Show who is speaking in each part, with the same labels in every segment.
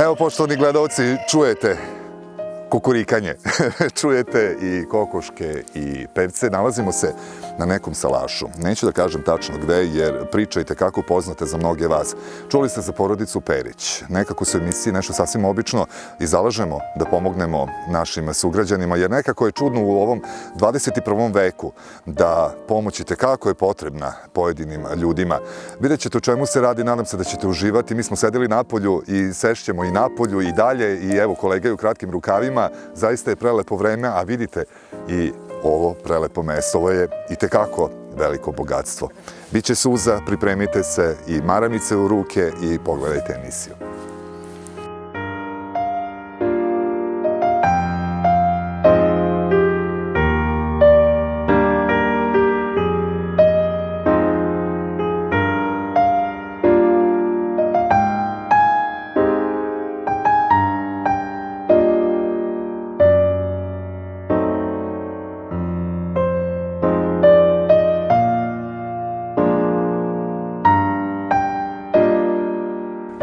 Speaker 1: Evo, poštovani gledalci, čujete kukurikanje, čujete i kokoške i pevce. Nalazimo se na nekom salašu. Neću da kažem tačno gde, jer priča itekako poznate za mnoge vas. Čuli ste za porodicu Perić. Nekako se u emisiji nešto sasvim obično i zalažemo da pomognemo našim sugrađanima, jer nekako je čudno u ovom 21. veku da pomoć itekako je potrebna pojedinim ljudima. Vidjet ćete o čemu se radi, nadam se da ćete uživati. Mi smo sedeli napolju i sešćemo i napolju i dalje i evo kolega je u kratkim rukavima. Zaista je prelepo vreme, a vidite i ovo prelepo mesto. Ovo je itekako veliko bogatstvo. Biće suza, pripremite se i maramice u ruke i pogledajte emisiju.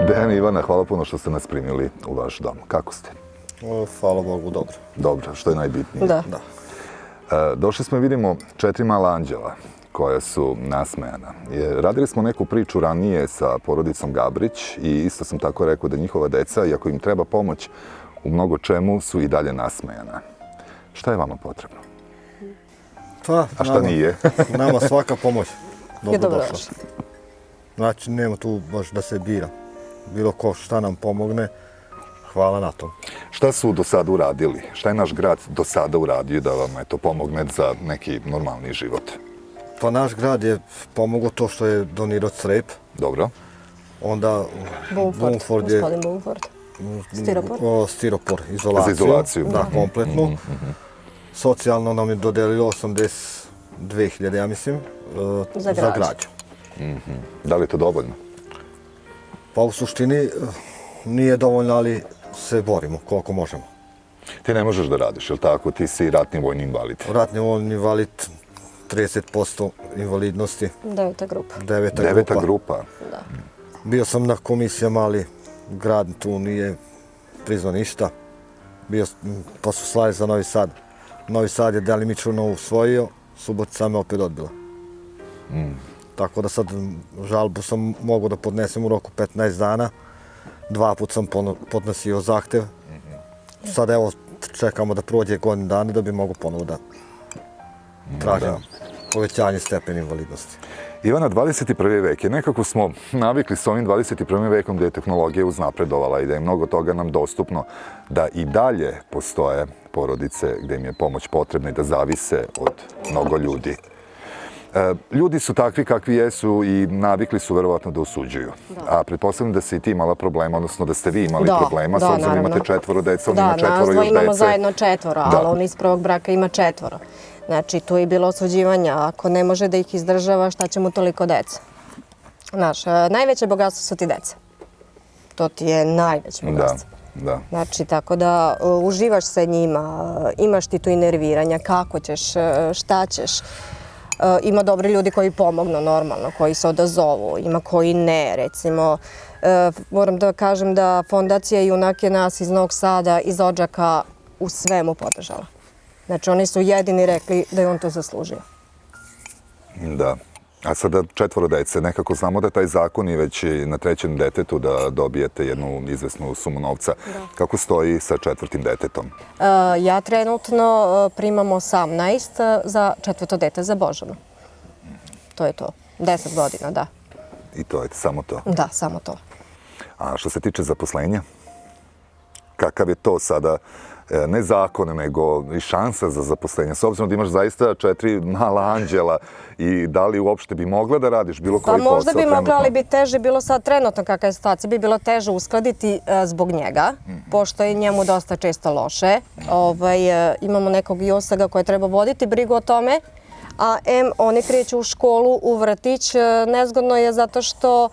Speaker 1: Dejan i Ivana, hvala puno što ste nas primili u vaš dom. Kako ste?
Speaker 2: Hvala Bogu, dobro.
Speaker 1: Dobro, što je najbitnije.
Speaker 3: Da.
Speaker 1: Došli smo i vidimo 4 mala anđela koja su nasmejana. Radili smo neku priču ranije sa porodicom Gabrić i isto sam tako rekao da njihova deca, iako im treba pomoć u mnogo čemu, su i dalje nasmejana. Šta je vama potrebno? A šta nije?
Speaker 2: Nama svaka pomoć
Speaker 3: Je
Speaker 2: dobrodošla. Znači, nema tu baš da se bira. Bilo ko šta nam pomogne, hvala na tom.
Speaker 1: Šta su do sada uradili? Šta je naš grad do sada uradio da vam pomogne za neki normalni život?
Speaker 2: Pa naš grad je pomogao to što je donirao crep.
Speaker 1: Dobro.
Speaker 2: Onda
Speaker 3: Bumford je... Gospodin Bumford. Stiropor.
Speaker 2: Stiropor, izolaciju.
Speaker 1: Za izolaciju.
Speaker 2: Da, kompletnu. Socijalno nam je dodelilo 82.000, ja mislim, za građu.
Speaker 1: Da li je to dovoljno?
Speaker 2: Pa u suštini nije dovoljno, ali se borimo koliko možemo.
Speaker 1: Ti ne možeš da radiš, je li tako? Ti si ratni vojni invalid.
Speaker 2: Ratni vojni invalid, 30% invalidnosti.
Speaker 3: 9. grupa.
Speaker 1: 9. grupa?
Speaker 3: Da.
Speaker 2: Bio sam na komisijama, ali grad tu nije priznao ništa. Pa su slali za Novi Sad. Novi Sad je delimično usvojio, Subotica me opet odbila. Tako da sad žalbu sam mogao da podnesem u roku 15 dana. 2 puta sam podnosio zahtev. Sad evo čekamo da prođe godinu dana da bi mogu ponovo da tražim povećanje stepena invalidnosti.
Speaker 1: Ivana, 21. vek je. Nekako smo navikli s ovim 21. vekom da je tehnologija uznapredovala i da je mnogo toga nam dostupno, da i dalje postoje porodice gde im je pomoć potrebna i da zavise od mnogo ljudi. Ljudi su takvi kakvi jesu i navikli su verovatno da osuđuju. A pretpostavljam da si i ti imala problema, odnosno da ste vi imali problema, s obzirom imate 4 dece, on ima 4 još dece.
Speaker 3: Da, nas imamo zajedno 4, ali on iz prvog braka ima 4. Znači, tu je bilo osuđivanja. Ako ne može da ih izdržava, šta će mu toliko deca? Znaš, najveće bogatstvo su ti deca. To ti je najveće bogatstvo.
Speaker 1: Da.
Speaker 3: Znači, tako da uživaš sa njima, imaš ti tu i nerviranja, kako ćeš, šta ćeš. Ima dobri ljudi koji pomognu normalno, koji se odazovu, ima koji ne, recimo. Moram da kažem da Fondacija Junak je nas iz Novog Sada, iz Odžaka u svemu podržala. Znači, oni su jedini rekli da je on to zaslužio.
Speaker 1: Da. A sada 4 dece, nekako znamo da taj zakon je već na 3. detetu da dobijete jednu izvesnu sumu novca. Kako stoji sa 4. detetom?
Speaker 3: Ja trenutno primam 18 za 4. dete za Božanu. To je to. 10 godina, da.
Speaker 1: I to je samo to?
Speaker 3: Da, samo to.
Speaker 1: A što se tiče zaposlenja, kakav je to sada, ne zakon, nego i šansa za zaposlenje, s obzirom da imaš zaista 4 mala anđela i da li uopšte bi mogla da radiš bilo koji posao?
Speaker 3: Pa možda bi mogla, ali bi teže bilo sad trenutno kakva je situacija, bi bilo teže uskladiti zbog njega, pošto je njemu dosta često loše. Imamo nekog Josaga koji treba voditi brigu o tome, a oni kreću u školu, u vrtić. Nezgodno je zato što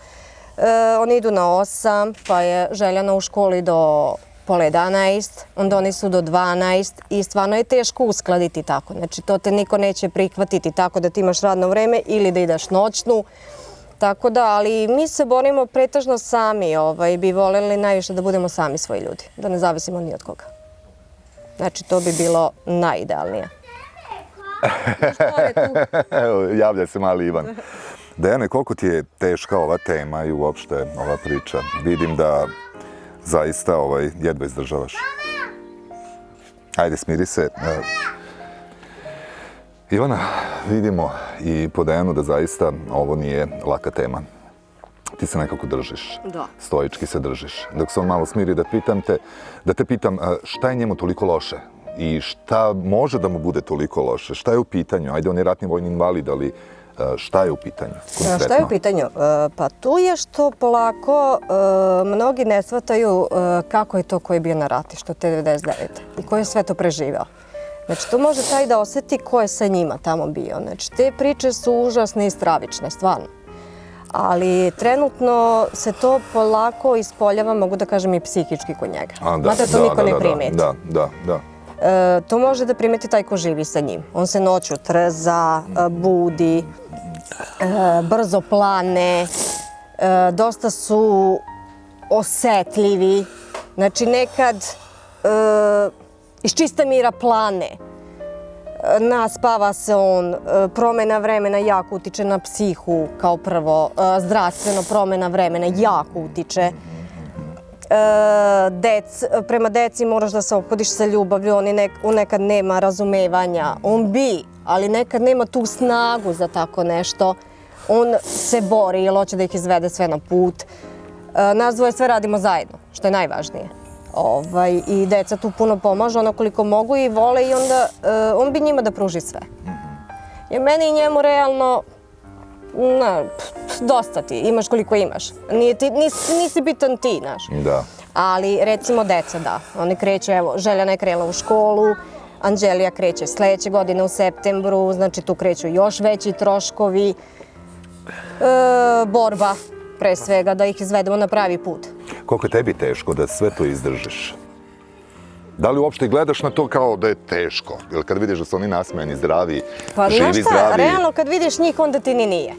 Speaker 3: oni idu na 8, pa je Željana u školi do pola 11, onda oni su do 12 i stvarno je teško uskladiti tako. Znači, to te niko neće prihvatiti tako da ti imaš radno vreme ili da ideš noćnu. Tako da, ali mi se borimo pretežno sami, bi voljeli najviše da budemo sami svoji ljudi, da ne zavisimo ni od koga. Znači, to bi bilo najidealnije.
Speaker 1: Evo, javlja se mali Ivan. Dejane, koliko ti je teška ova tema i uopšte ova priča? Vidim da zaista jedva izdržavaš. Ajde, smiri se. Ivana, vidimo i po Dejanu da zaista ovo nije laka tema. Ti se nekako držiš.
Speaker 3: Da.
Speaker 1: Stoički se držiš. Dok se on malo smiri, da te pitam šta je njemu toliko loše? I šta može da mu bude toliko loše? Šta je u pitanju? Ajde, on je ratni vojni invalid, ali šta je u pitanju? Konkretno?
Speaker 3: Šta je u pitanju? Pa tu je što polako mnogi ne shvataju kako je to ko je bio na ratištu te 99. i ko je sve to preživao. Znači, to može taj da osjeti ko je sa njima tamo bio. Znači, te priče su užasne i stravične, stvarno. Ali trenutno se to polako ispoljava, mogu da kažem, i psihički kod njega. Mada to niko ne primeti.
Speaker 1: Da.
Speaker 3: To može da primeti taj ko živi sa njim. On se noću trza, budi, brzo plane, dosta su osetljivi. Znači, nekad iz čista mira plane. Naspava se on, promjena vremena jako utiče na psihu kao prvo, zdravstveno promjena vremena jako utiče. Prema deci moraš da se ophodiš sa ljubavlju, on nekad nema razumevanja, on bi, ali nekad nema tu snagu za tako nešto. On se bori jer hoće da ih izvede sve na put. Nas dvoje sve radimo zajedno, što je najvažnije. I deca tu puno pomažu, ono koliko mogu i vole i onda on bi njima da pruži sve. Jer meni i njemu realno, dosta ti, imaš koliko imaš. Nisi bitan ti, znaš.
Speaker 1: Da.
Speaker 3: Ali recimo deca, da. Oni kreću, evo, Željana je krenula u školu, Anđelija kreće sljedeće godine u septembru, znači tu kreću još veći troškovi. Borba, pre svega, da ih izvedemo na pravi put.
Speaker 1: Koliko je tebi teško da sve to izdržiš? Da li uopšte gledaš na to kao da je teško? Ili kad vidiš da su oni nasmejani, zdravi, živi, zdravi?
Speaker 3: Pa znaš šta, realno kad vidiš njih, onda ti ni nije.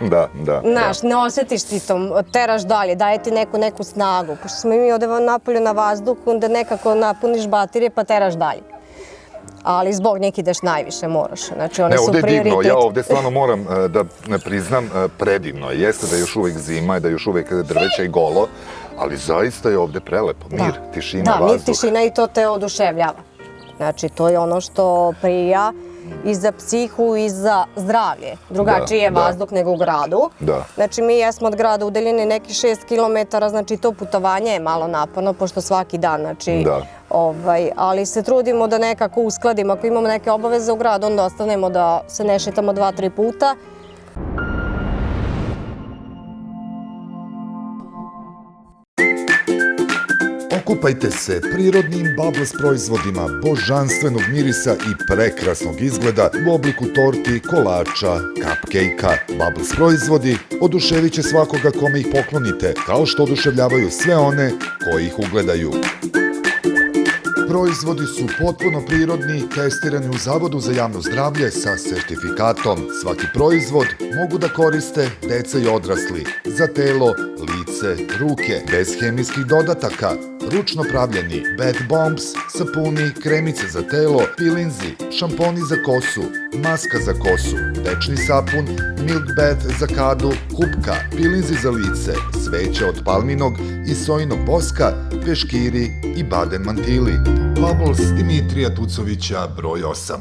Speaker 1: Da.
Speaker 3: Znaš, ne osjetiš ti to, teraš dalje, daje ti neku snagu. Pošto smo mi ovdje napolju na vazduhu, onda nekako napuniš baterije pa teraš dalje. Ali zbog njih ideš najviše, moraš. Znači, oni su prioritet.
Speaker 1: Ovdje je divno, ja ovdje stvarno moram da ne priznam predivno. Jeste da je još uvijek zima i da je još uvijek drveće i golo, ali zaista je ovdje prelepo. Mir, tišina, vazduh.
Speaker 3: Da, mir, tišina i to te oduševljava. Znači, to je ono što prija i za psihu i za zdravlje. Drugačiji je vazduh nego u gradu. Znači, mi jesmo od grada udaljeni neki 6 km, znači to putovanje je malo naporno, pošto svaki dan, znači, ali se trudimo da nekako uskladimo. Ako imamo neke obaveze u gradu, onda ostanemo da se ne šetamo 2-3 puta.
Speaker 1: Okupajte se prirodnim Bubbles proizvodima božanstvenog mirisa i prekrasnog izgleda u obliku torti, kolača, cupcake-a. Bubbles proizvodi oduševit će svakoga kome ih poklonite, kao što oduševljavaju sve one koji ih ugledaju. Proizvodi su potpuno prirodni, testirani u Zavodu za javno zdravlje sa sertifikatom. Svaki proizvod mogu da koriste deca i odrasli za telo, lice, ruke, bez hemijskih dodataka, ručno pravljeni bath bombs, sapuni, kremice za telo, pilinzi, šamponi za kosu, maska za kosu, tečni sapun, milk bath za kadu, kupka, pilinzi za lice, sveće od palminog i sojinog voska, peškiri i baden mantili. Bubbles Dimitrija Tucovića, broj 8.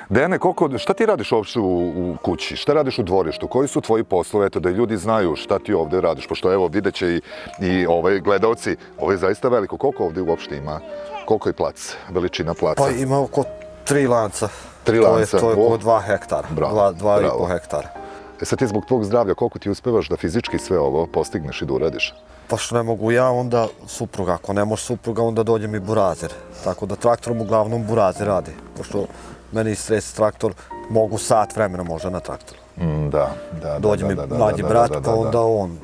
Speaker 1: Dejane, šta ti radiš uopšte u kući? Šta radiš u dvorištu? Koji su tvoji poslovi? Eto, da ljudi znaju šta ti ovde radiš. Pošto evo, vidjet će i gledalci. Ovo je zaista veliko. Koliko ovde uopšte ima? Koliko je plac? Veličina placa?
Speaker 2: Pa ima oko 3 lanca.
Speaker 1: 3 lanca.
Speaker 2: To je oko 2 hektara.
Speaker 1: Bravo,
Speaker 2: 2,5 hektara.
Speaker 1: Sad ti zbog tvog zdravlja, koliko ti uspevaš da fizički sve ovo postigneš i da uradiš?
Speaker 2: Pa što ne mogu ja, onda supruga. Ako ne može supruga, onda dođe mi burazer. Tako da traktorom uglavnom burazer radi. Pošto meni stresi traktor, mogu sat vremena možda na traktoru.
Speaker 1: Da.
Speaker 2: Dođe mi mlađi brat, pa onda on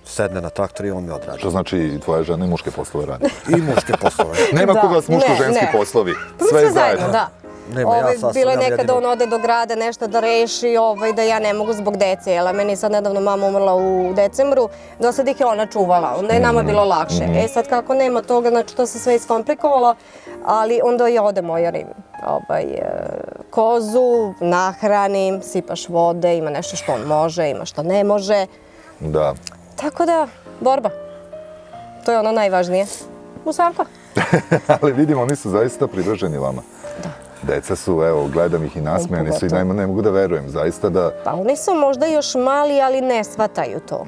Speaker 2: sedne na traktor i on mi odradi.
Speaker 1: Što znači i tvoja žena i muške poslove radi?
Speaker 2: I muške poslove.
Speaker 1: Nema kod vas muško-ženski poslovi. Sve zajedno.
Speaker 3: Da.
Speaker 2: Nema, ja sastavljam
Speaker 3: Bilo je nekada
Speaker 2: jedino.
Speaker 3: on ode do grada nešto da reši, da ja ne mogu zbog dece, jer meni je sad nedavno mama umrla u decembru, do sad ih je ona čuvala, onda je nama bilo lakše. Sad kako nema toga, znači to se sve iskomplikovalo, ali onda ja odem ojarim kozu, nahranim, sipaš vode, ima nešto što on može, ima što ne može.
Speaker 1: Da.
Speaker 3: Tako da, borba. To je ono najvažnije. Musavka.
Speaker 1: Ali vidimo, oni su zaista privrženi vama.
Speaker 3: Da.
Speaker 1: Deca su, evo, gledam ih i nasmejani su i ne mogu da verujem, zaista da...
Speaker 3: Pa oni su možda još mali, ali ne shvataju to.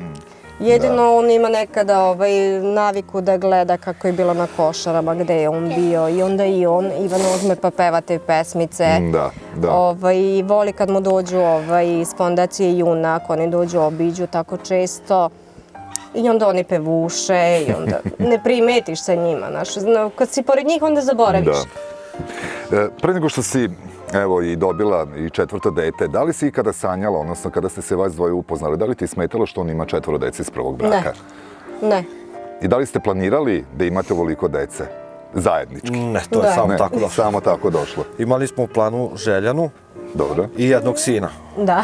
Speaker 3: Jedino on ima nekada naviku da gleda kako je bilo na Košarama, gde je on bio i onda i on, Ivan uzme pa peva te pesmice.
Speaker 1: Da.
Speaker 3: I voli kad mu dođu iz fondacije Junak, oni dođu obiđu tako često. I onda oni pevuše i onda ne primetiš se njima. Kad si pored njih, onda zaboraviš.
Speaker 1: Da. Pre nego što si, evo, i dobila i 4. dete, da li si ikada sanjala, odnosno kada ste se vas dvoje upoznali, da li ti smetalo što on ima 4 dece iz prvog braka?
Speaker 3: Ne.
Speaker 1: I da li ste planirali da imate ovoliko dece? Zajednički?
Speaker 2: Ne, to je samo tako došlo.
Speaker 1: Samo tako došlo.
Speaker 2: Imali smo u planu Željanu
Speaker 1: Dobro.
Speaker 2: i jednog sina.
Speaker 3: Da.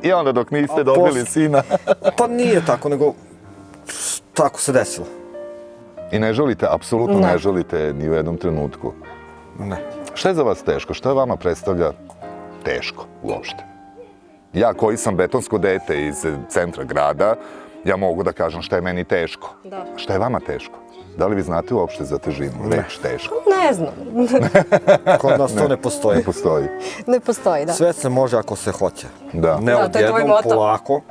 Speaker 1: I onda dok niste dobili sina...
Speaker 2: Pa nije tako, nego tako se desilo.
Speaker 1: I ne želite, apsolutno ne želite ni u jednom trenutku?
Speaker 2: Ne.
Speaker 1: Šta je za vas teško? Šta vama predstavlja teško uopšte? Ja koji sam betonsko dete iz centra grada, ja mogu da kažem šta je meni teško.
Speaker 3: Da.
Speaker 1: Šta je vama teško? Da li vi znate uopšte za težinu? Reč teško.
Speaker 3: Ne znam.
Speaker 2: Kod nas to ne postoji.
Speaker 1: Ne postoji.
Speaker 3: Ne postoji, da.
Speaker 2: Sve se može ako se hoće.
Speaker 1: Da.
Speaker 2: Ne
Speaker 3: Da, to je tvoj
Speaker 2: odjednom,
Speaker 3: moto.
Speaker 2: polako.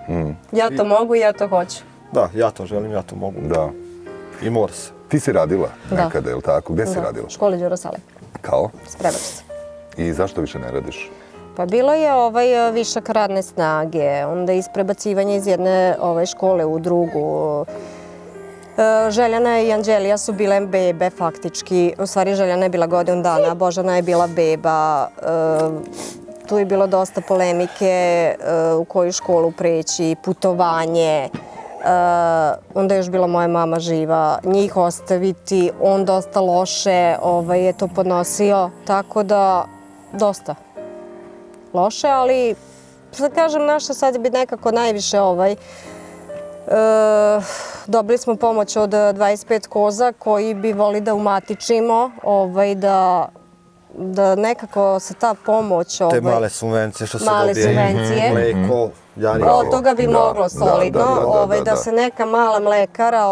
Speaker 3: Ja to mogu i ja to hoću.
Speaker 2: Da, ja to želim, ja to mogu.
Speaker 1: Da.
Speaker 2: I mora se.
Speaker 1: Ti si radila
Speaker 3: Da.
Speaker 1: nekada, je li tako? Gde si radila?
Speaker 3: U školi Đuro Sale.
Speaker 1: Kao?
Speaker 3: Spremačica.
Speaker 1: I zašto više ne radiš?
Speaker 3: Pa bilo je višak radne snage, onda isprebacivanje iz jedne škole u drugu. Željana i Anđelija su bile bebe faktički, u stvari Željana je bila godinu dana, Božana je bila beba. Tu je bilo dosta polemike u koju školu preći, putovanje. Onda je još bila moja mama živa, njih ostaviti, on dosta loše je to podnosio, tako da dosta loše, ali sad kažem naša sad bi nekako najviše dobili smo pomoć od 25 koza koji bi voli da umatičimo, da nekako se ta pomoć...
Speaker 2: Te male subvencije što se
Speaker 3: male
Speaker 2: dobije.
Speaker 3: subvencije.
Speaker 2: Mleko,
Speaker 3: Od toga bi moglo solidno,
Speaker 1: da.
Speaker 3: da se neka mala mlekara,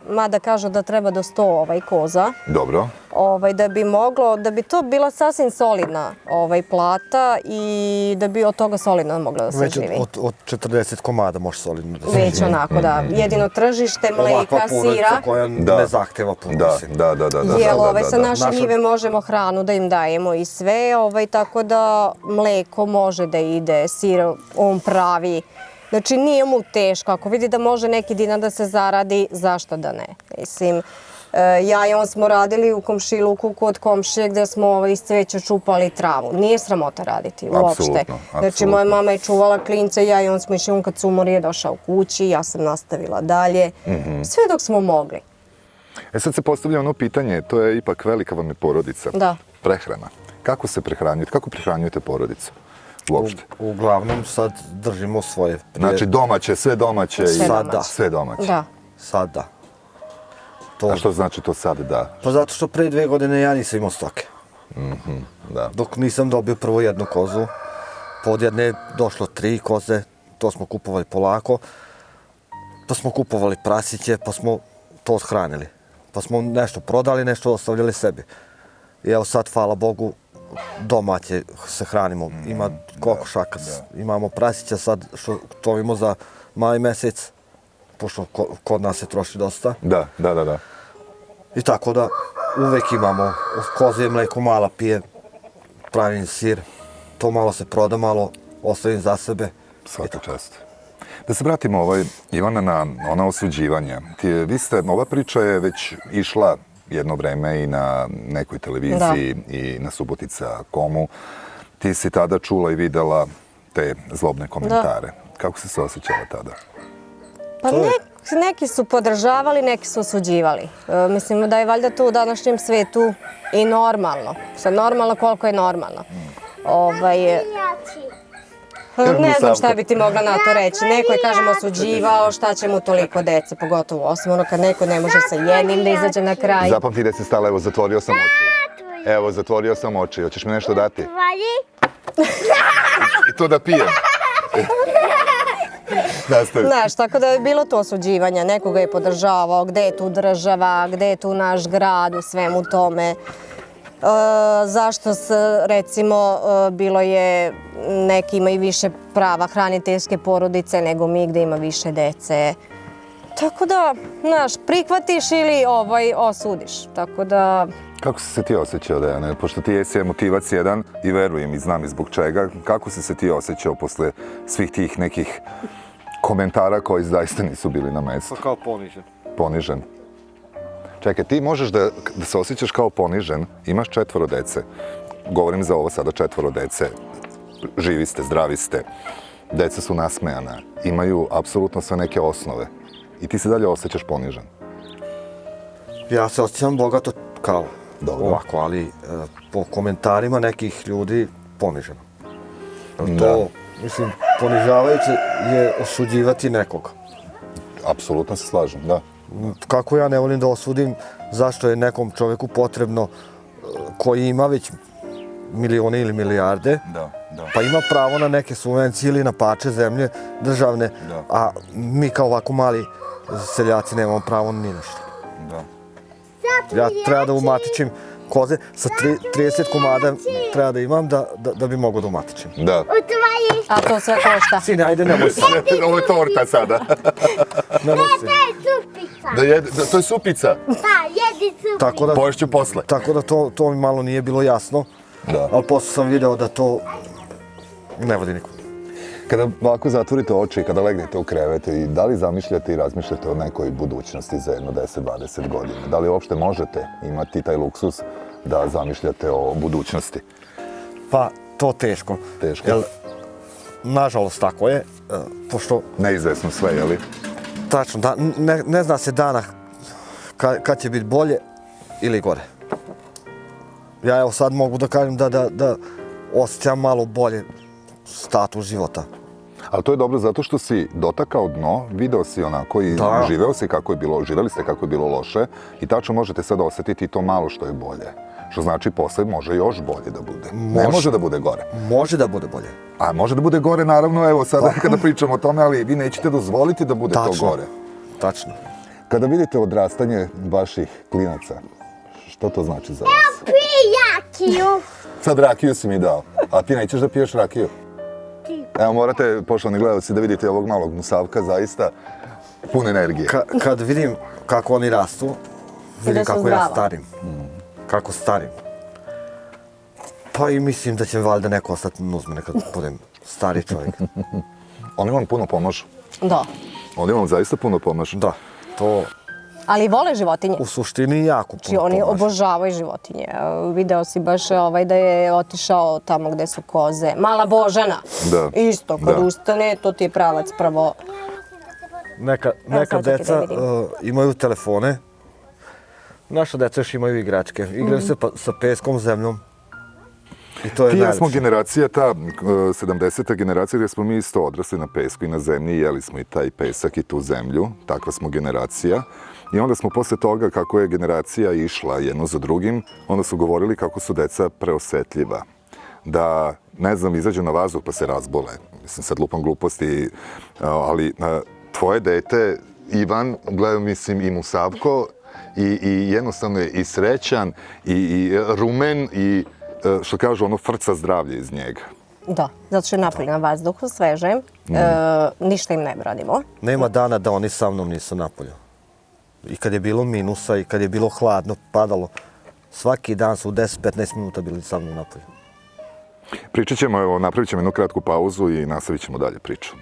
Speaker 3: mada kažu da treba do 100 koza,
Speaker 1: Dobro.
Speaker 3: da bi moglo, da bi to bila sasvim solidna plata i da bi od toga solidno moglo da se
Speaker 2: Već
Speaker 3: živi.
Speaker 2: od 40 komada može solidno da se
Speaker 3: Već onako, da. Jedino tržište mleka, sira.
Speaker 2: koja ne zahteva puno.
Speaker 1: Da.
Speaker 3: Jer sa naše njive možemo hranu da im dajemo i sve, tako da mleko može da ide, sir on pravi. Znači nije mu teško, ako vidi da može neki dinar da se zaradi, zašto da ne? Mislim, ja i on smo radili u komšiluku kod komšije gde smo iz cveća čupali travu. Nije sramota raditi uopšte. Znači moja mama je čuvala klince, ja i on smo išli, on kad se umori je došao kući, ja sam nastavila dalje. Sve dok smo mogli.
Speaker 1: Sad se postavlja ono pitanje, to je ipak velika vam je porodica.
Speaker 3: Da.
Speaker 1: Prehrana. Kako se prehranjujete? Kako prehranjujete porodicu? Uopšte.
Speaker 2: Uglavnom sad držimo svoje.
Speaker 1: Znači domaće, sve domaće.
Speaker 2: Sve
Speaker 1: domaće.
Speaker 3: Da.
Speaker 2: Sad da.
Speaker 1: A što znači to sad da?
Speaker 2: Pa zato što pre 2 godine ja nisam imao stoke.
Speaker 1: Da.
Speaker 2: Dok nisam dobio prvo jednu kozu, pa od jedne je došlo 3 koze, to smo kupovali polako, pa smo kupovali prasiće, pa smo to shranili. Pa smo nešto prodali, nešto ostavljali sebi. I evo sad, hvala Bogu, domaće se hranimo. Ima kokošaka, imamo prasića sad što tovimo za maj mesec, pošto kod nas se troši dosta.
Speaker 1: Da.
Speaker 2: I tako da uvek imamo kozije mleko, mala pije, pravim sir, to malo se proda, malo ostavim za sebe.
Speaker 1: Svaka čast. Da se vratimo Ivana na ona osuđivanja. Ova priča je već išla jedno vreme i na nekoj televiziji i na Subotica.com-u. Ti si tada čula i videla te zlobne komentare. Kako si se osjećala tada?
Speaker 3: Pa neki su podržavali, neki su osuđivali. Mislim da je valjda to u današnjem svetu i normalno. Sad normalno koliko je normalno. Ne znam šta bi ti mogla na to reći. Neko je, kažem, osuđivao, šta će mu toliko dece, pogotovo osim ono kad neko ne može sa jednim da izađe na kraj.
Speaker 1: Zapamti da si stala, evo, zatvorio sam oči. Evo, zatvorio sam oči. Hoćeš mi nešto dati? I to da pijem. Nastavi.
Speaker 3: Znaš, tako da je bilo to osuđivanja. Neko ga je podržavao, gde je tu država, gde je tu naš grad u svemu tome. Zašto recimo bilo je neki imaju više prava hraniteljske porodice nego mi gde ima više dece. Tako da, znaš, prihvatiš ili osudiš. Tako da...
Speaker 1: Kako si se ti osjećao, Dejane? Pošto ti jesi emotivac jedan i verujem i znam i zbog čega. Kako si se ti osjećao posle svih tih nekih komentara koji zaista nisu bili na mestu?
Speaker 2: Pa kao ponižen.
Speaker 1: Ponižen. Čekaj, ti možeš da se osjećaš kao ponižen, imaš 4 dece. Govorim za ovo sada 4 dece. Živi ste, zdravi ste. Deca su nasmejana, imaju apsolutno sve neke osnove. I ti se dalje osjećaš ponižen.
Speaker 2: Ja se osjećam bogato kao ovako, ali po komentarima nekih ljudi poniženo. To, mislim, ponižavajuće je osuđivati nekog.
Speaker 1: Apsolutno se slažem, da.
Speaker 2: Kako ja ne volim da osudim zašto je nekom čoveku potrebno koji ima već milione ili milijarde, pa ima pravo na neke subvencije ili na pače zemlje državne, a mi kao ovako mali seljaci nemamo pravo ni nešto. Ja treba da umatičim koze, sa 30 komada treba da imam da bi mogao da umatičim.
Speaker 1: Da.
Speaker 3: A to sve košta.
Speaker 2: Sine, ajde, nemoj se.
Speaker 1: Ovo je torta sada.
Speaker 2: Nemoj se.
Speaker 1: To je supica?
Speaker 4: Da, jedi supicu.
Speaker 1: Poješću posle.
Speaker 2: Tako da to mi malo nije bilo jasno, ali posle sam video da to ne vodi nikom.
Speaker 1: Kada ovako zatvorite oči i kada legnete u krevetu, i da li zamišljate i razmišljate o nekoj budućnosti za jedno 10-20 godina? Da li uopšte možete imati taj luksus da zamišljate o budućnosti?
Speaker 2: Pa, to teško.
Speaker 1: Teško?
Speaker 2: Nažalost, tako je, pošto...
Speaker 1: Neizvesno sve, je li?
Speaker 2: Tačno, da, ne zna se dana kad će biti bolje ili gore. Ja evo sad mogu da kažem da osjećam malo bolje status života.
Speaker 1: Ali to je dobro zato što si dotakao dno, video si onako i živeo si kako je bilo, živeli ste kako je bilo loše i tačno možete sad osjetiti to malo što je bolje. Što znači posle može još bolje da bude. Ne može da bude gore.
Speaker 2: Može da bude bolje.
Speaker 1: A može da bude gore, naravno, evo sada kada pričamo o tome, ali vi nećete dozvoliti da bude to gore.
Speaker 2: Tačno.
Speaker 1: Kada vidite odrastanje vaših klinaca, što to znači za vas?
Speaker 4: Pij rakiju.
Speaker 1: Sad rakiju si mi dao, a ti nećeš da piješ rakiju? Evo, morate, poštovani gledalci, da vidite ovog malog Musavka, zaista pun energije.
Speaker 2: Kad vidim kako oni rastu, vidim kako ja starim. Kako starim. Pa i mislim da će valjda neko ostati uz mene kad budem stari čovjek.
Speaker 1: Oni vam puno pomažu.
Speaker 3: Da.
Speaker 1: Oni vam zaista puno pomažu.
Speaker 2: Da, to...
Speaker 3: Ali vole životinje.
Speaker 2: U suštini jako puno
Speaker 3: Oni
Speaker 2: pomažu.
Speaker 3: obožavaju životinje. Video si baš da je otišao tamo gde su koze. Mala Božana.
Speaker 1: Da.
Speaker 3: Isto, kad ustane, to ti je pravac prvo.
Speaker 2: Neka deca imaju telefone. Naša deca još imaju igračke. Igraju se sa peskom, zemljom. I to je
Speaker 1: Ti ja
Speaker 2: najlepše.
Speaker 1: smo generacija, ta 70. generacija gdje smo mi isto odrasli na pesku i na zemlji, jeli smo i taj pesak i tu zemlju, takva smo generacija. I onda smo posle toga, kako je generacija išla jedno za drugim, onda su govorili kako su deca preosetljiva. Da, ne znam, izađu na vazduh pa se razbole. Mislim, sad lupam gluposti, ali tvoje dete, Ivan, gledam, mislim, i Musavko, i jednostavno je i srećan, i rumen, i što kažu, ono frca zdravlje iz njega.
Speaker 3: Da, zato što je napolje na vazduhu, sveže, ništa im ne bradimo.
Speaker 2: Nema dana da oni sa mnom nisu napolju. I kad je bilo minusa, i kad je bilo hladno, padalo, svaki dan su u 10-15 minuta bili sa mnom napolju.
Speaker 1: Pričat ćemo, evo, napravit ćemo jednu kratku pauzu i nastavit ćemo dalje priču.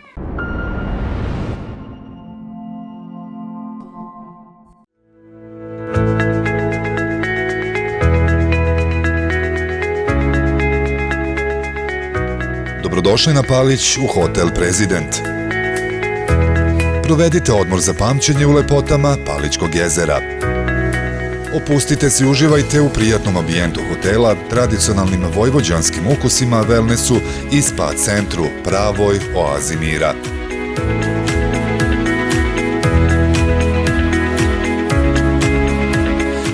Speaker 1: Dobrodošli na Palić u Hotel Prezident. Provedite odmor za pamćenje u lepotama Palićkog jezera. Opustite se i uživajte u prijatnom ambijentu hotela, tradicionalnim vojvođanskim ukusima, wellnessu i spa centru, pravoj oazi mira.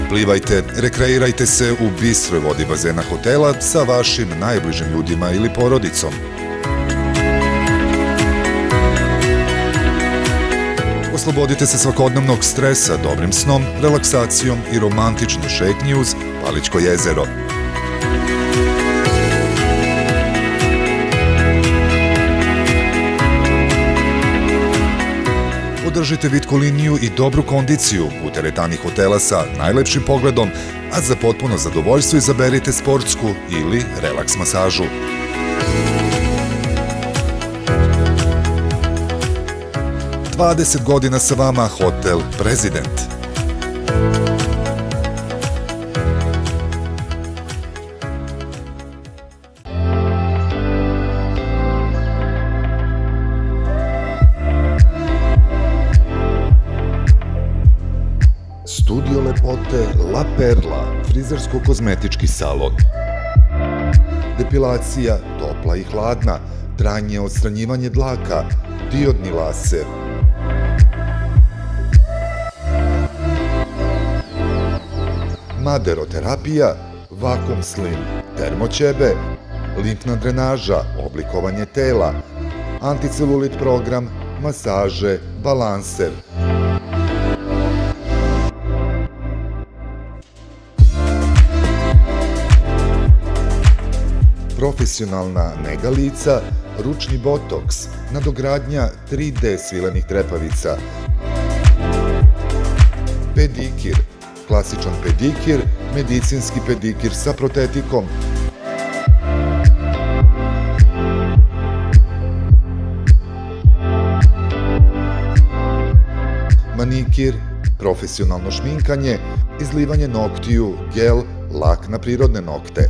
Speaker 1: Plivajte, rekreirajte se u bistroj vodi bazena hotela sa vašim najbližim ljudima ili porodicom. Oslobodite se svakodnevnog stresa dobrim snom, relaksacijom i romantičnom šetnji uz Palićko jezero. Održite vitku liniju i dobru kondiciju u teretani hotela sa najlepšim pogledom, a za potpuno zadovoljstvo izaberite sportsku ili relaks masažu. ...20 godina sa vama Hotel Prezident. Studio lepote La Perla, frizersko-kozmetički salon. Depilacija, topla i hladna, trajnije odstranjivanje dlaka, diodni laser. Maderoterapija, vakum slim, termoćebe, limfna drenaža, oblikovanje tela, anticelulit program, masaže, balanser. Profesionalna nega lica, ručni botoks, nadogradnja 3D svilenih trepavica. Pedikir, klasičan pedikir, medicinski pedikir sa protetikom. Manikir, profesionalno šminkanje, izlivanje noktiju, gel, lak na prirodne nokte.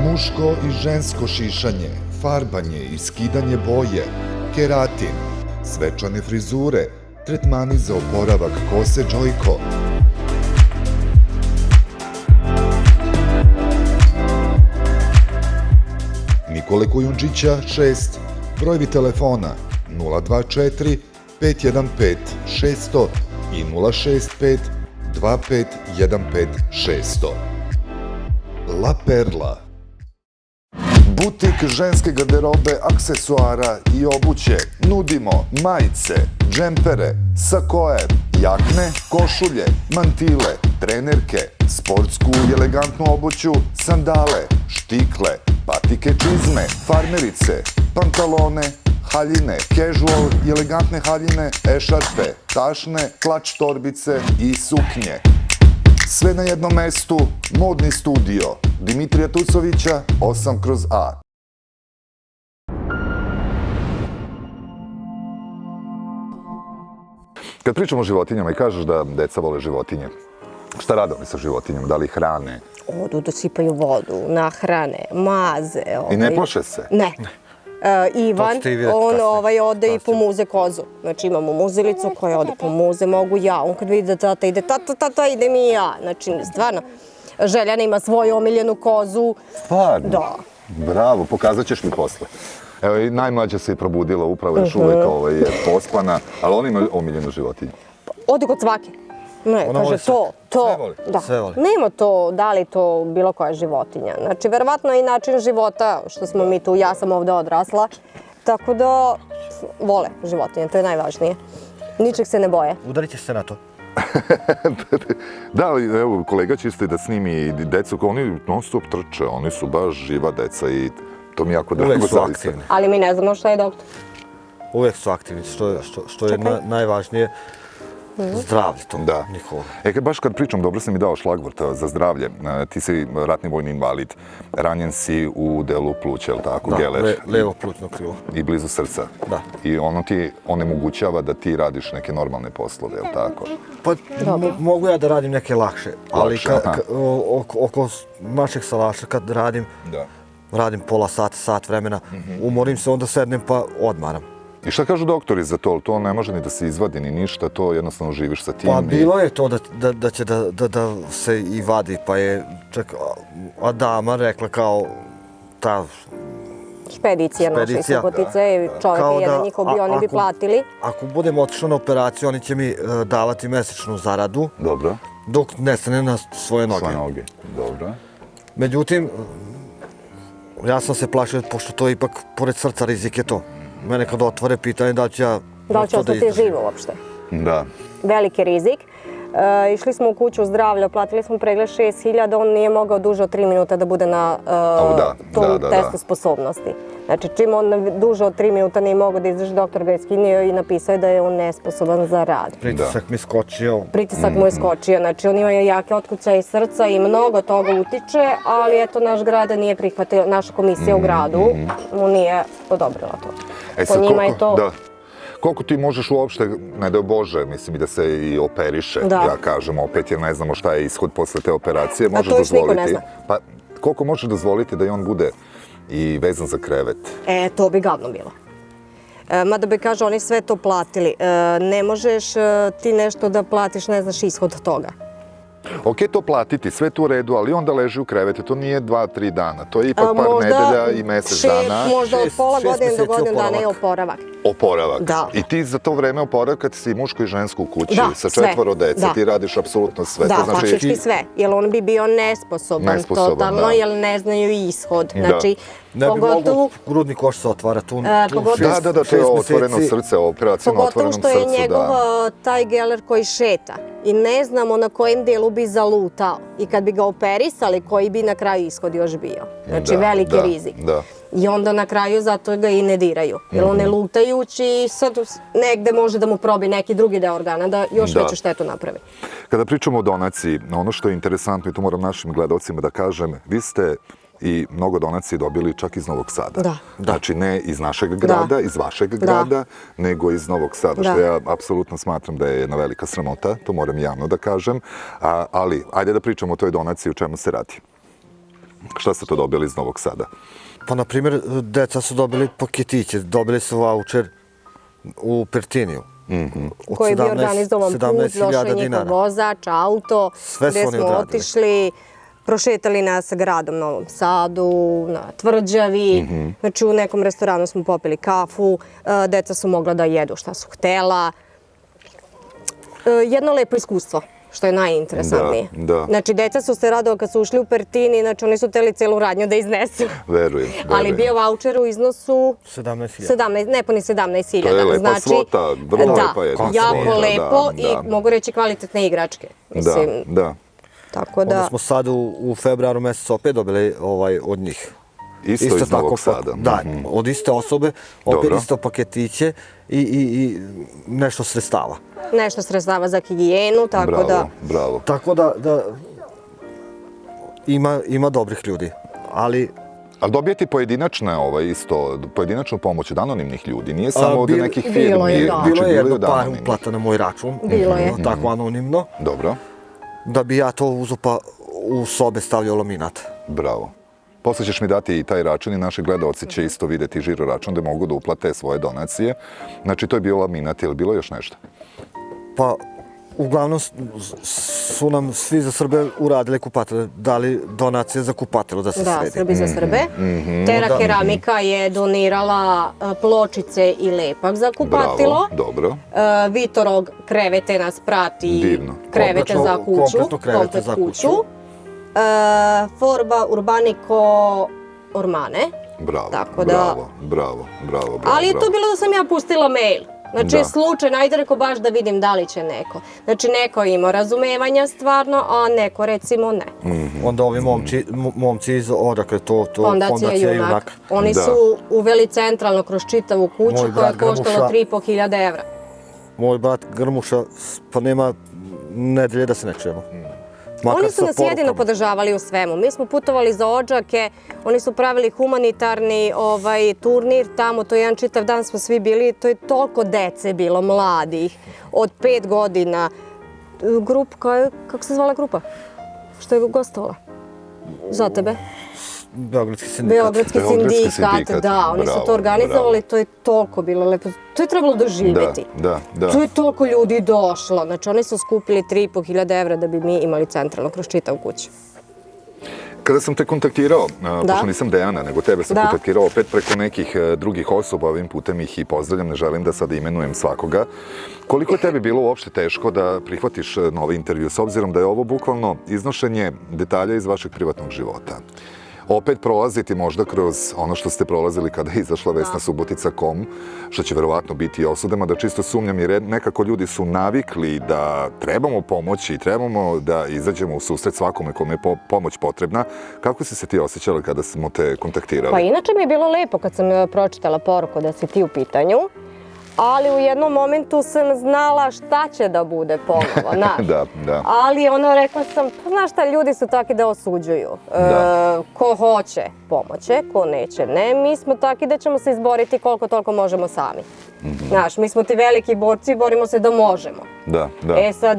Speaker 1: Muško i žensko šišanje, farbanje i skidanje boje, keratin, svečane frizure, tretmani za oporavak kose Joyko. Nikole Kujundžića 6, brojevi telefona 024 515 600 i 065 2515 600. La Perla. Butik ženske garderobe, aksesuara i obuće. Nudimo majice, džempere, sakoe, jakne, košulje, mantile, trenerke, sportsku i elegantnu obuću, sandale, štikle, patike čizme, farmerice, pantalone, haljine, casual i elegantne haljine, ešarpe, tašne, klač torbice i suknje. Sve na jednom mestu, modni studio, Dimitrija Tucovića, 8/A. Kad pričamo o životinjama i kažeš da deca vole životinje, šta rade oni sa životinjama? Da li ih hrane?
Speaker 3: Odu da sipaju vodu, nahrane, maze.
Speaker 1: I ne plaše se?
Speaker 3: Ne. Ivan,
Speaker 2: To ćete i vidjeti
Speaker 3: on
Speaker 2: kasnije.
Speaker 3: ode i pomuze kozu. Znači imamo muzilicu koja ode pomuze, mogu ja. On kad vidi da tata ide, tata, idem i ja. Znači, stvarno, Željana ima svoju omiljenu kozu.
Speaker 1: Stvarno?
Speaker 3: Da.
Speaker 1: Bravo, pokazat ćeš mi posle. Evo, i najmlađa se i probudila, upravo još uvek je pospana, ali on ima omiljenu životinju.
Speaker 3: Ode kod svake. Ne,
Speaker 2: Ona
Speaker 3: kaže
Speaker 2: voli sve.
Speaker 3: to.
Speaker 2: Sve voli,
Speaker 3: Da.
Speaker 2: sve voli.
Speaker 3: Nema to, da li to bilo koja životinja. Znači, verovatno i način života, što smo mi tu, ja sam ovde odrasla, tako da vole životinje, to je najvažnije. Ničeg se ne boje.
Speaker 2: Udarit ćeš se na to.
Speaker 1: Da, ali evo, kolega će isto i da snimi decu, oni non stop trče, oni su baš živa deca i to mi jako drago.
Speaker 2: Uvek su
Speaker 1: zaista.
Speaker 2: aktivni.
Speaker 3: Ali mi ne znamo šta je doktor.
Speaker 2: Uvek su aktivni, što je najvažnije. Zdravlje to
Speaker 1: Da.
Speaker 2: njihovo.
Speaker 1: Baš kad pričam, dobro si mi dao šlagvort za zdravlje. Ti si ratni vojni invalid, ranjen si u delu pluća, je li tako,
Speaker 2: Da,
Speaker 1: geler?
Speaker 2: levo plućno krilo.
Speaker 1: I blizu srca.
Speaker 2: Da.
Speaker 1: I ono ti onemogućava da ti radiš neke normalne poslove, je li tako?
Speaker 2: Pa mogu ja da radim neke lakše, ali
Speaker 1: Lakše, aha.
Speaker 2: oko našeg salaša kad radim,
Speaker 1: Da.
Speaker 2: radim pola sata, sat vremena, umorim se, onda sednem pa odmaram.
Speaker 1: I šta kažu doktori za to? To ne može ni da se izvadi ni ništa, to jednostavno živiš sa tim.
Speaker 2: Pa bilo je to da će da se i vadi, pa je čak Adama rekla kao ta
Speaker 3: Špedicija naša iz
Speaker 2: Špedicija.
Speaker 3: Subotice i čovjek
Speaker 2: Kao
Speaker 3: je jedan
Speaker 2: da,
Speaker 3: njihov bio, oni bi
Speaker 2: ako-
Speaker 3: platili.
Speaker 2: ako budem otišao na operaciju, oni će mi davati mesečnu zaradu
Speaker 1: Dobro.
Speaker 2: dok ne stane na svoje noge.
Speaker 1: Svoje noge. Dobro.
Speaker 2: Međutim, ja sam se plašio, pošto to je ipak pored srca rizik je to. Mene kad otvore pitanje da li ću ja
Speaker 3: Da li će
Speaker 2: to
Speaker 3: ostati
Speaker 2: izdržim.
Speaker 3: živo uopšte?
Speaker 1: Da.
Speaker 3: Veliki rizik. Išli smo u kuću zdravlja, platili smo pregled 6.000, on nije mogao duže od 3 minuta da bude na tom testu sposobnosti. Znači, čim on duže od 3 minuta nije mogao da izdrži, doktor ga je skinio i napisao je da je on nesposoban za rad.
Speaker 2: Pritisak mi skočio.
Speaker 3: Pritisak mu je skočio, znači on ima jake otkucaje srca i mnogo toga utiče, ali eto, naš grad nije prihvatio, naša komisija u gradu mu nije odobrila to. Po njima je to...
Speaker 1: Da. Koliko ti možeš uopšte, ne dao Bože, mislim i da se i operiše,
Speaker 3: Da.
Speaker 1: ja kažem, opet jer ne znamo šta je ishod posle te operacije, možeš
Speaker 3: to još niko ne
Speaker 1: dozvoliti.
Speaker 3: zna.
Speaker 1: Pa koliko možeš dozvoliti da i on bude i vezan za krevet?
Speaker 3: To bi gadno bilo. Mada bi kaže, oni sve to platili. Ne možeš ti nešto da platiš, ne znaš ishod toga.
Speaker 1: Ok, to platiti, sve tu u redu, ali onda leži u krevete, to nije 2-3 dana, to je ipak par nedelja i mesec dana.
Speaker 3: Možda od pola
Speaker 2: šest
Speaker 3: godine do
Speaker 2: meseci
Speaker 3: godinu dana je
Speaker 2: oporavak.
Speaker 3: oporavak.
Speaker 1: Oporavak.
Speaker 3: Da.
Speaker 1: I ti za to vreme oporavka si muško i žensko u kući,
Speaker 3: Da,
Speaker 1: sa
Speaker 3: sve.
Speaker 1: 4 dece,
Speaker 3: Da.
Speaker 1: ti radiš apsolutno sve.
Speaker 3: Da,
Speaker 1: To znači,
Speaker 3: faktički sve. Jer on bi bio nesposoban totalno,
Speaker 1: da.
Speaker 3: jer ne znaju ishod.
Speaker 1: Da.
Speaker 3: Znači,
Speaker 2: Ne bi
Speaker 3: pogotovo...
Speaker 2: mogu grudni koš se otvara tu.
Speaker 3: pogotovo-
Speaker 1: Da, to je otvoreno srce, operacija na
Speaker 3: Pogotovo
Speaker 1: otvorenom
Speaker 3: što je
Speaker 1: srcu,
Speaker 3: njegov
Speaker 1: da.
Speaker 3: taj geler koji šeta i ne znamo na kojem delu bi zalutao i kad bi ga operisali koji bi na kraju ishod još bio. Znači
Speaker 1: Da,
Speaker 3: veliki
Speaker 1: da,
Speaker 3: rizik.
Speaker 1: da.
Speaker 3: I onda na kraju zato ga i ne diraju. Jer on je lutajući sad negde može da mu probi neki drugi deo organa da još
Speaker 1: Da.
Speaker 3: veću štetu napravi.
Speaker 1: Kada pričamo o donaciji, ono što je interesantno i to moram našim gledalcima da kažem, vi ste i mnogo donacije dobili čak iz Novog Sada.
Speaker 3: Da.
Speaker 1: Znači ne iz našeg grada, iz vašeg grada, nego iz Novog Sada, što ja apsolutno smatram da je jedna velika sramota, to moram javno da kažem, ali ajde da pričamo o toj donaciji, o čemu se radi. Šta ste to dobili iz Novog Sada?
Speaker 2: Pa, na primjer, deca su dobili paketiće, dobili su vaučer u Pertiniju. Od
Speaker 3: Koji je bio organizovan put,
Speaker 2: 17.000
Speaker 3: došao je njihov
Speaker 2: dinara.
Speaker 3: vozač, auto,
Speaker 2: Sve su
Speaker 3: gde
Speaker 2: oni
Speaker 3: smo
Speaker 2: odradili.
Speaker 3: otišli, prošetali nas gradom Novom Sadu, na Tvrđavi, znači u nekom restoranu smo popili kafu, deca su mogla da jedu šta su htela. Jedno lepo iskustvo, što je najinteresantnije.
Speaker 1: Da.
Speaker 3: Znači, deca su se radila kad su ušli u Pertini, znači oni su hteli celu radnju da iznesu.
Speaker 1: Verujem.
Speaker 3: Ali bio vaučer u iznosu
Speaker 2: 17.000.
Speaker 3: nepuni 17.000.
Speaker 1: To je lepa svota, vrlo lepa je
Speaker 3: jako
Speaker 1: svota,
Speaker 3: lepo
Speaker 1: da,
Speaker 3: i mogu reći kvalitetne igračke.
Speaker 1: Da,
Speaker 3: Mislim,
Speaker 1: da.
Speaker 3: tako
Speaker 2: Onda
Speaker 3: da...
Speaker 2: smo sad u februaru mesecu opet dobili od njih.
Speaker 1: Isto iz Novog Sada.
Speaker 2: Da, od iste osobe, opet
Speaker 1: Dobro.
Speaker 2: isto paketiće i nešto sredstava.
Speaker 3: Nešto sredstava za higijenu, tako
Speaker 1: Bravo,
Speaker 3: da...
Speaker 1: bravo.
Speaker 2: Tako da ima dobrih ljudi, ali
Speaker 1: Ali dobijete pojedinačnu pomoć od anonimnih ljudi, nije samo od nekih firmi.
Speaker 3: bilo je, da.
Speaker 1: Znači,
Speaker 2: bilo je jedno
Speaker 1: od
Speaker 2: par
Speaker 1: anonimnih.
Speaker 2: uplata na moj račun.
Speaker 3: Bilo je.
Speaker 2: Tako anonimno,
Speaker 1: Dobro,
Speaker 2: da bi ja to uzeo pa u sobe stavljao laminat.
Speaker 1: bravo. Posle ćeš mi dati i taj račun i naši gledalci će isto videti žiro račun da mogu da uplate svoje donacije. Znači, to je bio laminat, je li bilo još nešto?
Speaker 2: Pa uglavnom su nam svi za Srbe uradili kupatele, dali donacije za kupatelo da se
Speaker 3: Da,
Speaker 2: sredi.
Speaker 3: Srbi za Srbe. Tera
Speaker 2: Da.
Speaker 3: keramika je donirala pločice i lepak za kupatilo.
Speaker 1: Bravo, dobro.
Speaker 3: Vitorog krevete nas prati.
Speaker 1: Divno.
Speaker 3: Krevete
Speaker 2: Kompletno-
Speaker 3: za kuću.
Speaker 2: kompletno krevete za kuću.
Speaker 3: Forba Urbanico Ormane.
Speaker 1: Bravo,
Speaker 3: Tako da-
Speaker 1: bravo.
Speaker 3: Ali je to bilo da sam ja pustila mail. Znači,
Speaker 1: Da.
Speaker 3: slučajno, ajde rekao baš da vidim da li će neko. Znači, neko je imao razumevanja stvarno, a neko recimo ne.
Speaker 2: Onda ovi momci iz odakle to
Speaker 3: Fondacija Junak. Oni
Speaker 1: Da.
Speaker 3: su uveli centralno kroz čitavu kuću
Speaker 2: Moj
Speaker 3: koja je
Speaker 2: brat
Speaker 3: koštala
Speaker 2: Grmuša.
Speaker 3: 3.500 evra.
Speaker 2: Moj brat Grmuša, pa nema nedelje da se ne čujemo. Makar
Speaker 3: Oni su
Speaker 2: sa
Speaker 3: nas jedino
Speaker 2: porukama.
Speaker 3: podržavali u svemu. Mi smo putovali za Odžake, oni su pravili humanitarni turnir tamo, to je jedan čitav dan smo svi bili, to je toliko dece bilo, mladih, od 5 godina. Kako se zvala grupa? Što je gostovala? Za tebe?
Speaker 2: Beogradski sindikat.
Speaker 3: Beogradski
Speaker 1: Beogradski
Speaker 3: sindikat,
Speaker 1: sindikat.
Speaker 3: da, oni su
Speaker 1: Bravo,
Speaker 3: to organizovali,
Speaker 1: bravo.
Speaker 3: to je toliko bilo lepo. To je trebalo doživjeti.
Speaker 1: Da.
Speaker 3: Tu je toliko ljudi došlo. Znači, oni su skupili 3.500 evra da bi mi imali centralno kroz čitavu kuću.
Speaker 1: Kada sam te kontaktirao, pošto nisam Dejana, nego tebe sam
Speaker 3: Da.
Speaker 1: kontaktirao opet preko nekih drugih osoba, ovim putem ih i pozdravljam, ne želim da sada imenujem svakoga. Koliko je tebi bilo uopšte teško da prihvatiš novi intervju, s obzirom da je ovo bukvalno iznošenje detalja iz vašeg privatnog života? Opet prolaziti možda kroz ono što ste prolazili kada je izašla Vesna Subotica.com, što će verovatno biti i osudama, da čisto sumnjam jer nekako ljudi su navikli da trebamo pomoći i trebamo da izađemo u susret svakome kome je pomoć potrebna. Kako si se ti osjećala kada smo te kontaktirali?
Speaker 3: Pa inače mi je bilo lepo kad sam pročitala poruku da si ti u pitanju, ali u jednom momentu sam znala šta će da bude ponovo, znaš.
Speaker 1: Da.
Speaker 3: Ali rekla sam, pa znaš šta, ljudi su takvi da osuđuju. Ko hoće, pomoće, ko neće, ne. Mi smo takvi da ćemo se izboriti koliko toliko možemo sami. Znaš, mi smo ti veliki borci, borimo se da možemo.
Speaker 1: Da.
Speaker 3: E sad,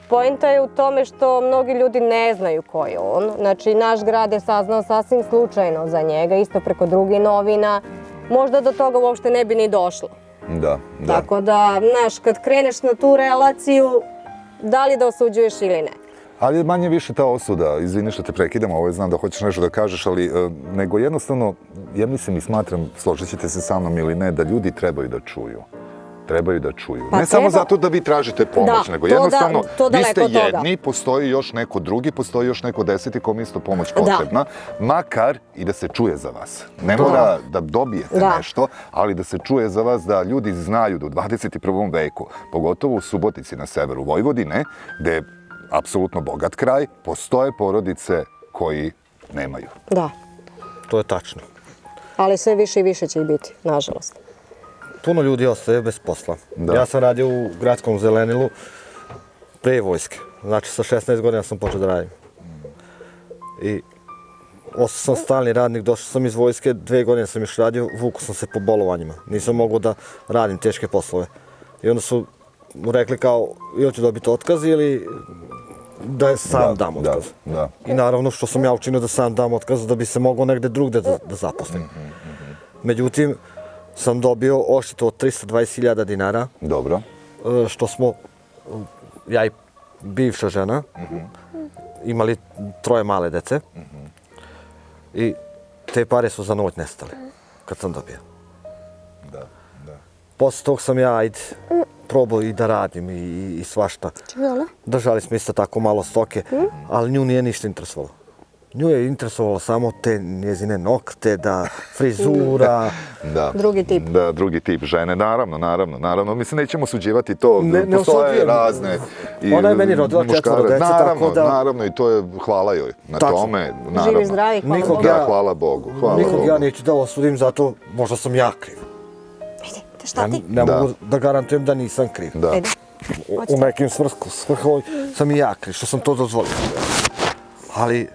Speaker 3: poenta je u tome što mnogi ljudi ne znaju ko je on. Znači, naš grad je saznao sasvim slučajno za njega, isto preko drugih novina. Možda do toga uopšte ne bi ni došlo.
Speaker 1: Da.
Speaker 3: Tako da, znaš, kad kreneš na tu relaciju, da li da osuđuješ ili ne?
Speaker 1: Ali manje više ta osuda, izvini što te prekidam, ovo znam da hoćeš nešto da kažeš, ali nego jednostavno, ja mislim i smatram, složit ćete se sa mnom ili ne, da ljudi trebaju da čuju.
Speaker 3: Pa
Speaker 1: ne samo
Speaker 3: treba.
Speaker 1: zato da vi tražite pomoć,
Speaker 3: Da,
Speaker 1: nego
Speaker 3: to
Speaker 1: jednostavno,
Speaker 3: to
Speaker 1: vi ste
Speaker 3: daleko od toga.
Speaker 1: jedni, postoji još neko drugi, postoji još neko 10 kome isto pomoć potrebna, makar i da se čuje za vas. Ne mora da dobijete nešto, ali da se čuje za vas, da ljudi znaju da u 21. veku, pogotovo u Subotici na severu Vojvodine, gde je apsolutno bogat kraj, postoje porodice koji nemaju.
Speaker 3: Da,
Speaker 2: To je tačno.
Speaker 3: ali sve više i više će ih biti, nažalost.
Speaker 2: Puno ljudi ostaje bez posla.
Speaker 1: Da.
Speaker 2: Ja sam radio u gradskom zelenilu pre vojske. Znači, sa 16 godina sam počeo da radim. I ostao sam stalni radnik, došao sam iz vojske, 2 godine sam još radio, vukao sam se po bolovanjima. Nisam mogao da radim teške poslove. I onda su rekli kao, ili ću dobiti otkaz ili da sam dam otkaz.
Speaker 1: Da.
Speaker 2: I naravno što sam ja učinio da sam dam otkaz da bi se mogao negde drugde da zaposlim. Međutim, sam dobio odštetu od 320.000 dinara,
Speaker 1: Dobro.
Speaker 2: što smo, ja i bivša žena, imali 3 male dece i te pare su za noć nestale kad sam dobio.
Speaker 1: Da.
Speaker 2: Posle tog sam ja probao i da radim i svašta. Držali smo isto tako malo stoke, ali nju nije ništa interesovalo. Nju je interesovalo samo te njezine nokte, frizura.
Speaker 1: Da.
Speaker 3: Drugi tip.
Speaker 1: Da, drugi tip žene, naravno. Mislim, nećemo suđivati to,
Speaker 2: Ne
Speaker 1: postoje
Speaker 2: osuđujem.
Speaker 1: razne i
Speaker 2: Ona je meni rodila 4 dece, tako da...
Speaker 1: Naravno, i to je, hvala joj na
Speaker 2: Tačno.
Speaker 1: tome, naravno.
Speaker 3: Živi zdravi, hvala
Speaker 2: Nikog
Speaker 3: Bogu.
Speaker 2: ja-
Speaker 1: Da, hvala Bogu.
Speaker 2: Nikog ja neću da osudim, zato možda sam ja kriv.
Speaker 3: Vidite, šta ti?
Speaker 2: Ne
Speaker 1: Da.
Speaker 2: mogu da garantujem da nisam kriv.
Speaker 1: Da.
Speaker 3: Ajde.
Speaker 2: U nekim svrhovima sam i ja kriv, što sam to dozvolio. Ali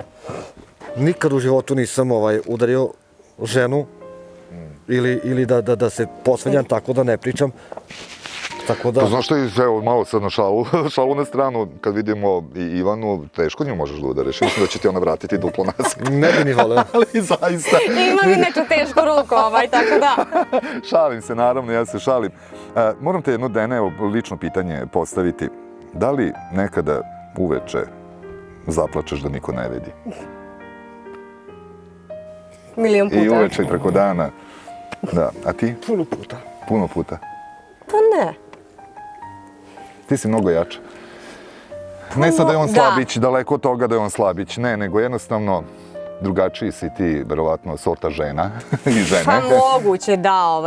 Speaker 2: nikad u životu nisam udario ženu ili da se posveljam tako da ne pričam. Tako da...
Speaker 1: Pa znaš što, evo, malo sad na šalu na stranu, kad vidimo i Ivanu, teško nju možeš da udariš. Mislim da će ti ona vratiti duplo nazad.
Speaker 2: Ne bi ni voleo.
Speaker 1: Ali zaista.
Speaker 3: Imam inače tešku ruku, tako da.
Speaker 1: Šalim se, naravno, ja se šalim. Moram te jedno, Dene, lično pitanje postaviti. da li nekada uveče zaplačeš da niko ne vidi?
Speaker 3: Milion puta.
Speaker 1: I uveče i preko dana. Da, a ti?
Speaker 2: Puno puta.
Speaker 1: Puno puta.
Speaker 3: Pa ne.
Speaker 1: Ti si mnogo jača. Ne sad da je on
Speaker 3: Da.
Speaker 1: slabić, daleko od toga da je on slabić, ne, nego jednostavno drugačiji si ti, verovatno, sorta žena i žene.
Speaker 3: Pa moguće da,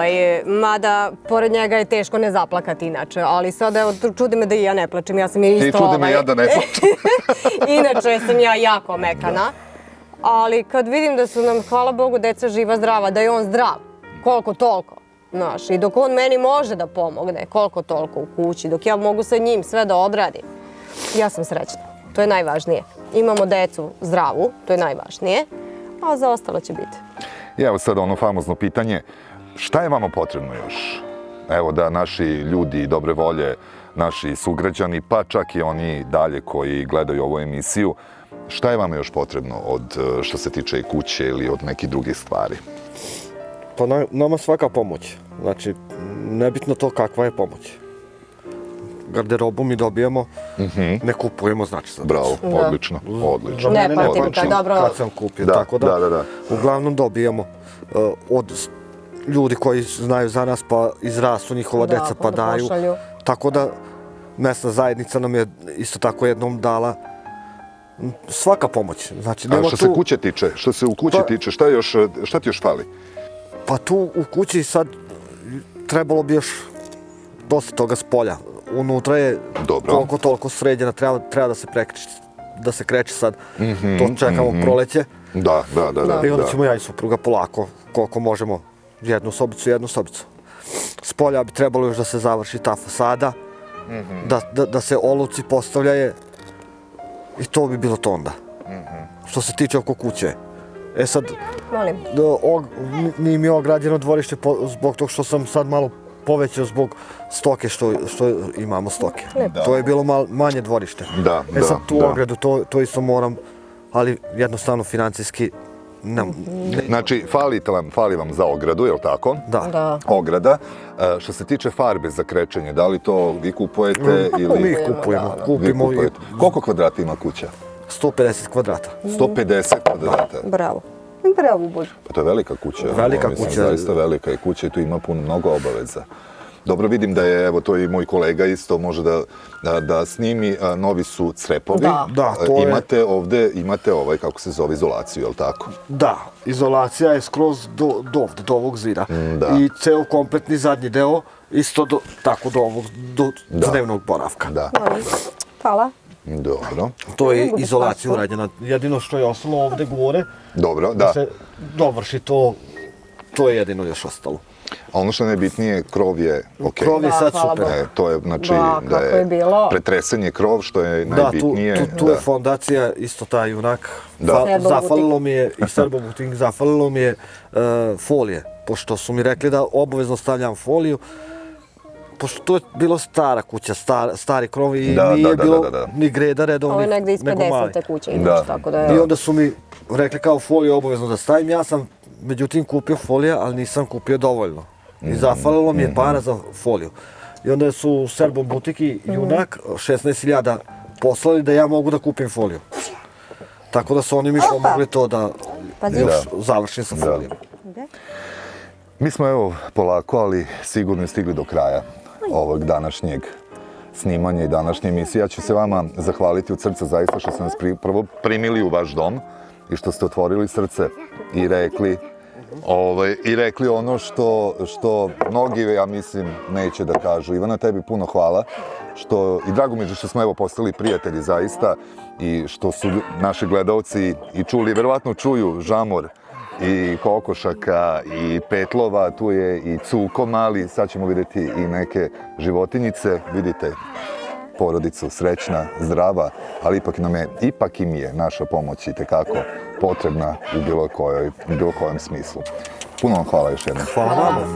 Speaker 3: mada pored njega je teško ne zaplakati inače, ali sad evo čudi me da i ja ne plačem, ja sam je isto
Speaker 1: I čudi me ja da ne plačem.
Speaker 3: Inače sam ja jako mekana, ali kad vidim da su nam, hvala Bogu, deca živa, zdrava, da je on zdrav, koliko toliko, znaš, i dok on meni može da pomogne, koliko toliko u kući, dok ja mogu sa njim sve da odradim, ja sam srećna, to je najvažnije. Imamo decu zdravu, to je najvažnije, a za ostalo će biti.
Speaker 1: I evo sad ono famozno pitanje, šta je vama potrebno još? Evo da naši ljudi dobre volje, naši sugrađani, pa čak i oni dalje koji gledaju ovu emisiju, šta je vama još potrebno od što se tiče kuće ili od nekih drugih stvari?
Speaker 2: Pa nama svaka pomoć. Znači, nebitno to kakva je pomoć. Garderobu mi dobijamo, ne kupujemo, znači sad.
Speaker 1: Bravo,
Speaker 3: Da.
Speaker 1: odlično, odlično.
Speaker 3: Ne, pa ti
Speaker 1: odlično.
Speaker 3: dobro.
Speaker 2: Kad sam kupio,
Speaker 1: Da,
Speaker 2: tako da,
Speaker 1: da.
Speaker 2: uglavnom dobijamo od ljudi koji znaju za nas, pa izrastu njihova
Speaker 3: Da,
Speaker 2: deca, pa
Speaker 3: pa da
Speaker 2: daju.
Speaker 3: pošalju.
Speaker 2: Tako da, mesna zajednica nam je isto tako jednom dala svaka pomoć. Znači,
Speaker 1: A
Speaker 2: nema
Speaker 1: što se
Speaker 2: tu,
Speaker 1: kuće tiče, što se u kući
Speaker 2: Pa-
Speaker 1: tiče, šta ti još fali?
Speaker 2: pa tu u kući sad trebalo bi još dosta toga s polja. Unutra je
Speaker 1: Dobro.
Speaker 2: koliko toliko sređena, treba da se kreće sad. To čekamo proleće.
Speaker 1: Da.
Speaker 2: I onda ćemo ja i supruga polako, koliko možemo, jednu sobicu. S polja bi trebalo još da se završi ta fasada, da se oluci postavljaju i to bi bilo to onda. Što se tiče oko kuće. E sad,
Speaker 3: Molim.
Speaker 2: nije mi ograđeno dvorište zbog tog što sam sad malo povećao zbog stoke što imamo stoke.
Speaker 3: Lepo.
Speaker 2: To je bilo manje dvorište.
Speaker 1: Da,
Speaker 2: E sad tu
Speaker 1: da.
Speaker 2: ogradu, to isto moram, ali jednostavno financijski ne.
Speaker 1: Znači, fali vam za ogradu, je li tako?
Speaker 3: Da.
Speaker 1: Ograda. Što se tiče farbe za krečenje, da li to vi kupujete ili...
Speaker 2: Mi ih kupujemo.
Speaker 1: Vi
Speaker 2: Kupimo i
Speaker 1: kupujete. Koliko kvadrata ima kuća?
Speaker 2: 150 kvadrata.
Speaker 1: 150 kvadrata.
Speaker 3: Bravo. Bravo, Bože.
Speaker 1: Pa to je velika kuća.
Speaker 2: Velika
Speaker 1: Mislim,
Speaker 2: kuća.
Speaker 1: Zaista velika je kuća i tu ima mnogo obaveza. Dobro, vidim da je, evo, to je i moj kolega isto, može da snimi, novi su crepovi.
Speaker 3: Da,
Speaker 2: to je-
Speaker 1: Imate ovaj, kako se zove, izolaciju, je li tako?
Speaker 2: Da, izolacija je skroz do ovog zida.
Speaker 1: Da.
Speaker 2: I ceo kompletni zadnji deo isto do dnevnog boravka.
Speaker 1: Da.
Speaker 3: Molim. Hvala.
Speaker 1: Dobro.
Speaker 2: To je izolacija urađena. Jedino što je ostalo ovde gore,
Speaker 1: Dobro,
Speaker 2: da
Speaker 1: da.
Speaker 2: se dovrši to je jedino još ostalo.
Speaker 1: A ono što je najbitnije, krov je okej.
Speaker 2: Krov je
Speaker 3: Da,
Speaker 2: sad
Speaker 3: hvala
Speaker 2: super.
Speaker 3: Bogu.
Speaker 1: To je, znači,
Speaker 3: Da,
Speaker 1: da
Speaker 3: kako je bilo.
Speaker 1: pretresen je krov, što je
Speaker 2: Da,
Speaker 1: najbitnije.
Speaker 2: tu je fondacija, isto taj junak.
Speaker 1: Da.
Speaker 3: Serbo
Speaker 2: Zafalilo mi je, i Serbo butik, zafalilo mi je folije. Pošto su mi rekli da obavezno stavljam foliju, pošto to je bilo stara kuća, stari krov i
Speaker 1: Da,
Speaker 2: nije
Speaker 1: da,
Speaker 2: bilo
Speaker 1: da.
Speaker 2: ni greda redovnih,
Speaker 3: Ovo je negde ispred
Speaker 2: nego mali.
Speaker 3: 10. kuće
Speaker 1: Da.
Speaker 3: imaš, tako da
Speaker 2: I
Speaker 3: je...
Speaker 2: onda su mi rekli kao foliju obavezno da stavim, ja sam međutim kupio folija, ali nisam kupio dovoljno. I zafalilo mi je para za foliju. I onda su Serbo butik i junak 16.000 poslali da ja mogu da kupim foliju. Tako da su oni mi pomogli to da
Speaker 3: Pazi.
Speaker 2: još završim sa folijom.
Speaker 1: Mi smo evo polako, ali sigurno stigli do kraja ovog današnjeg snimanja i današnje emisije. Ja ću se vama zahvaliti od srca zaista što ste nas prvo primili u vaš dom i što ste otvorili srce i rekli ono što mnogi, ja mislim, neće da kažu. Ivana, tebi puno hvala i drago mi je što smo evo postali prijatelji zaista i što su naši gledaoci i čuli, verovatno čuju žamor i kokošaka i petlova, tu je i cuko mali, sad ćemo vidjeti i neke životinjice, vidite porodicu srećna, zdrava, ali ipak im je naša pomoć itekako potrebna u bilo kojem smislu. Puno vam hvala još jednom.
Speaker 2: Hvala vama.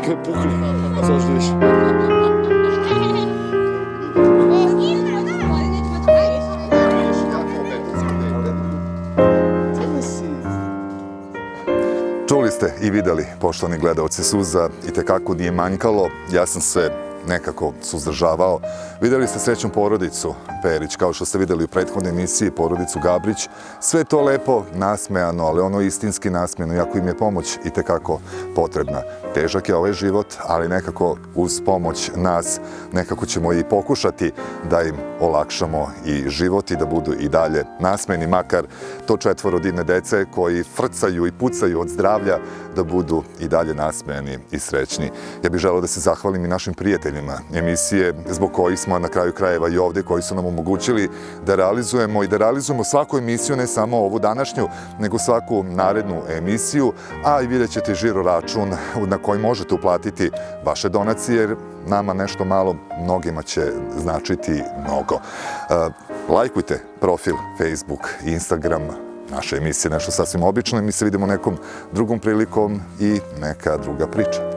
Speaker 2: kad je pukli. Sad što više.
Speaker 1: Čuli ste i videli, poštovani gledalci, suza i tekako nije manjkalo. Ja sam se nekako suzdržavao. Videli ste srećnu porodicu Perić, kao što ste videli u prethodnoj emisiji, porodicu Gabrić. Sve to lepo, nasmejano, ali ono istinski nasmejano, iako im je pomoć i tekako potrebna. Težak je ovaj život, ali nekako uz pomoć nas, nekako ćemo i pokušati da im olakšamo i život i da budu i dalje nasmejni, makar to 4 divne dece koji frcaju i pucaju od zdravlja, da budu i dalje nasmejani i srećni. Ja bih želeo da se zahvalim i našim prijateljima emisije, zbog kojih smo na kraju krajeva i ovde, koji su nam omogućili da realizujemo svaku emisiju, ne samo ovu današnju, nego svaku narednu emisiju, a i vidjet ćete žiro račun na koji možete uplatiti vaše donacije, jer nama nešto malo, mnogima će značiti mnogo. Lajkujte profil Facebook i Instagram naše emisije, nešto sasvim obično, i mi se vidimo nekom drugom prilikom i neka druga priča.